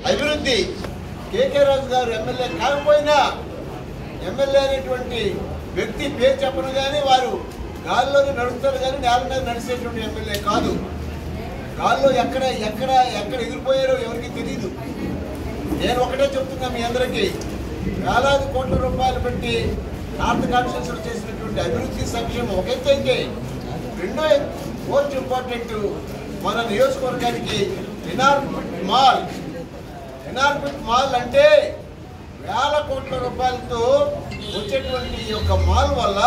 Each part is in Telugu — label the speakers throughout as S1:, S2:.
S1: అభివృద్ధి కేకే రాజు గారు ఎమ్మెల్యే కాకపోయినా ఎమ్మెల్యే అనేటువంటి వ్యక్తి పేరు చెప్పను కానీ వారు గాల్లోనే నడుస్తారు కానీ నేల మీద నడిచేటువంటి ఎమ్మెల్యే కాదు. గాల్లో ఎక్కడ ఎక్కడ ఎక్కడ ఎగిరిపోయారో ఎవరికి తెలియదు. నేను ఒకటే చెప్తున్నా మీ అందరికీ, వేలాది కోట్ల రూపాయలు పెట్టి నార్త్ కాన్స్టిట్యూన్సీలో చేసినటువంటి అభివృద్ధి సంక్షేమం ఒక ఎత్తు అయితే, రెండో మోస్ట్ ఇంపార్టెంట్ మన నియోజకవర్గానికి ఇనార్బిట్ మాల్ అంటే వేల కోట్ల రూపాయలతో వచ్చేటువంటి ఈ యొక్క మాల్ వల్ల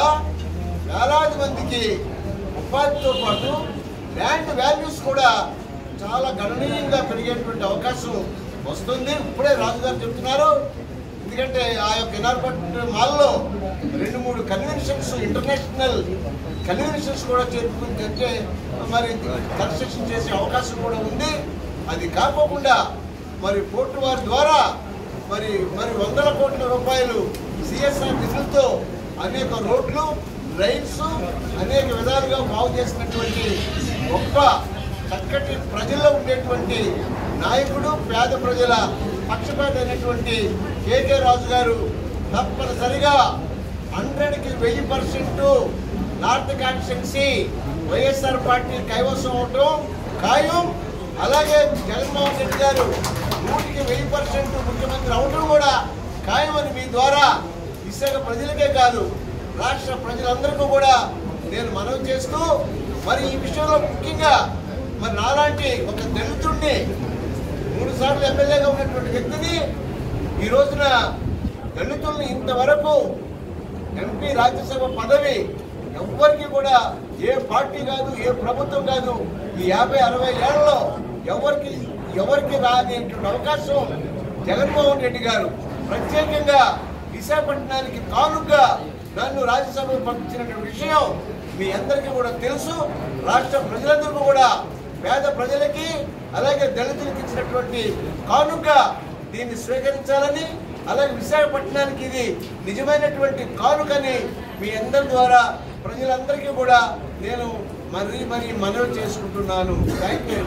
S1: వేలాది మందికి ఉపాధితో పాటు ల్యాండ్ వాల్యూస్ కూడా చాలా గణనీయంగా పెరిగేటువంటి అవకాశం వస్తుంది. ఇప్పుడే రాజుగారు చెప్తున్నారు. ఎందుకంటే ఆ యొక్క ఇనార్బిట్ మాల్లో 2-3 కన్వెన్షన్స్, ఇంటర్నేషనల్ కన్వెన్షన్స్ కూడా చేరుకుంటే మరి కన్స్ట్రక్షన్ చేసే అవకాశం కూడా ఉంది. అది కాకోకుండా మరి పోర్టు వారి ద్వారా మరి వందల కోట్ల రూపాయలు సిఎస్ఆర్ నిధులతో అనేక రోడ్లు, రైల్స్ అనేక విధాలుగా బాగు చేసినటువంటి గొప్ప చక్కటి ప్రజల్లో ఉండేటువంటి నాయకుడు, పేద ప్రజల పక్షపాత అయినటువంటి కేకే రాజు గారు తప్పనిసరిగా 100కి 1000% నార్త్ కాన్స్టిట్యున్సీ వైఎస్ఆర్ పార్టీ కైవసం అవటం ఖాయం. అలాగే జగన్మోహన్ రెడ్డి గారు 100కి 1000% ముఖ్యమంత్రి అవటం కూడా ఖాయమని మీ ద్వారా విశాఖ ప్రజలకే కాదు రాష్ట్ర ప్రజలందరికీ కూడా నేను మనవి చేస్తూ, మరి ఈ విషయంలో ముఖ్యంగా మరి నాలాంటి ఒక దళితుడిని 3 సార్లు ఎమ్మెల్యేగా ఉన్నటువంటి వ్యక్తిని ఈ రోజున దళితుల్ని ఇంతవరకు ఎంపీ రాజ్యసభ పదవి ఎవ్వరికి కూడా ఏ పార్టీ కాదు, ఏ ప్రభుత్వం కాదు, ఈ 50-60 ఏళ్లలో ఎవరికి రానేటువంటి అవకాశం జగన్మోహన్ రెడ్డి గారు ప్రత్యేకంగా విశాఖపట్నానికి కానుగా నన్ను రాజ్యసభకు పంపించినటువంటి విషయం మీ అందరికీ కూడా తెలుసు. రాష్ట్ర ప్రజలందరికీ కూడా, పేద ప్రజలకి అలాగే దళితులకు ఇచ్చినటువంటి కానుగా దీన్ని స్వీకరించాలని, అలాగే విశాఖపట్నానికి ఇది నిజమైనటువంటి కానుకని మీ అందరి ద్వారా ప్రజలందరికీ కూడా నేను మరీ మనవి చేసుకుంటున్నాను. Thank you.